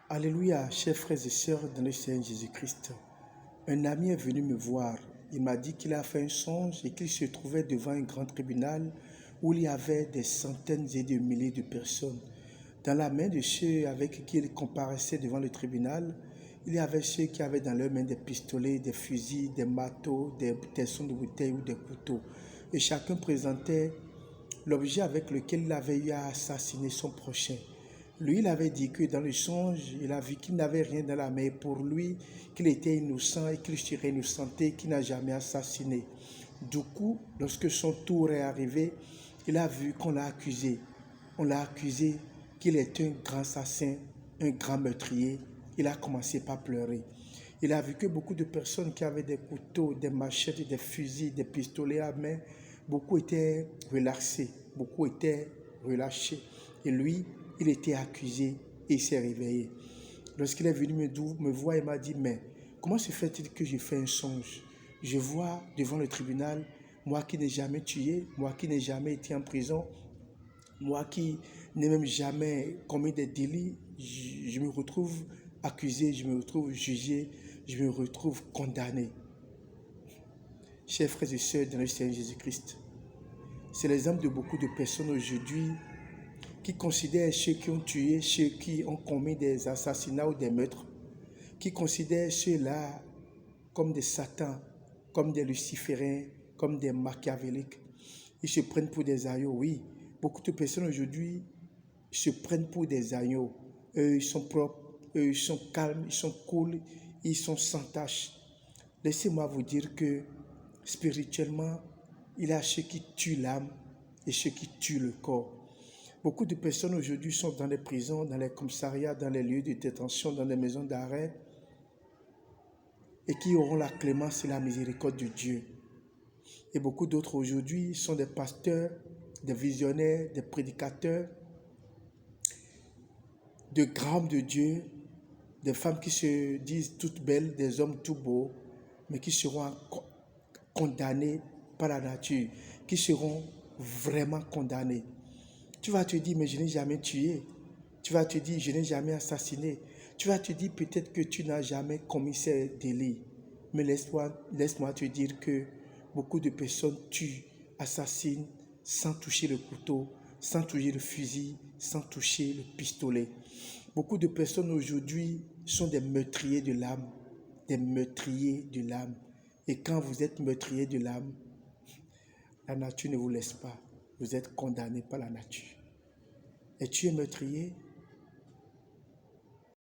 Alléluia, chers frères et sœurs dans le Seigneur Jésus-Christ. Un ami est venu me voir. Il m'a dit qu'il a fait un songe et qu'il se trouvait devant un grand tribunal où il y avait des centaines et des milliers de personnes. Dans la main de ceux avec qui il comparaissait devant le tribunal, il y avait ceux qui avaient dans leurs mains des pistolets, des fusils, des marteaux, des tessons de bouteilles ou des couteaux. Et chacun présentait l'objet avec lequel il avait eu à assassiner son prochain. Lui, il avait dit que dans le songe, il a vu qu'il n'avait rien dans la main pour lui, qu'il était innocent et qu'il serait innocenté, qu'il n'a jamais assassiné. Du coup, lorsque son tour est arrivé, il a vu qu'on l'a accusé. On l'a accusé qu'il est un grand assassin, un grand meurtrier. Il a commencé par pleurer. Il a vu que beaucoup de personnes qui avaient des couteaux, des machettes, des fusils, des pistolets à main, beaucoup étaient relaxés, beaucoup étaient relâchés. Et lui, il était accusé et il s'est réveillé. Lorsqu'il est venu me voir, il m'a dit, mais comment se fait-il que je fais un songe? Je vois devant le tribunal, moi qui n'ai jamais tué, moi qui n'ai jamais été en prison, moi qui n'ai même jamais commis des délits, je me retrouve accusé, je me retrouve jugé, je me retrouve condamné. Chers frères et sœurs dans le Seigneur Jésus-Christ, c'est l'exemple de beaucoup de personnes aujourd'hui qui considèrent ceux qui ont tué, ceux qui ont commis des assassinats ou des meurtres, qui considèrent ceux-là comme des satans, comme des lucifériens, comme des machiavéliques. Ils se prennent pour des agneaux, oui. Beaucoup de personnes aujourd'hui se prennent pour des agneaux. Eux, ils sont propres, eux, ils sont calmes, ils sont cool, ils sont sans tache. Laissez-moi vous dire que spirituellement, il y a ceux qui tuent l'âme et ceux qui tuent le corps. Beaucoup de personnes aujourd'hui sont dans les prisons, dans les commissariats, dans les lieux de détention, dans les maisons d'arrêt et qui auront la clémence et la miséricorde de Dieu. Et beaucoup d'autres aujourd'hui sont des pasteurs, des visionnaires, des prédicateurs, de grands hommes de Dieu, des femmes qui se disent toutes belles, des hommes tout beaux, mais qui seront condamnés par la nature, qui seront vraiment condamnés. Tu vas te dire, mais je n'ai jamais tué. Tu vas te dire, je n'ai jamais assassiné. Tu vas te dire, peut-être que tu n'as jamais commis ces délits. Mais laisse-moi te dire que beaucoup de personnes tuent, assassinent, sans toucher le couteau, sans toucher le fusil, sans toucher le pistolet. Beaucoup de personnes aujourd'hui sont des meurtriers de l'âme, des meurtriers de l'âme. Et quand vous êtes meurtrier de l'âme, la nature ne vous laisse pas. Vous êtes condamné par la nature. Et tu es meurtrier,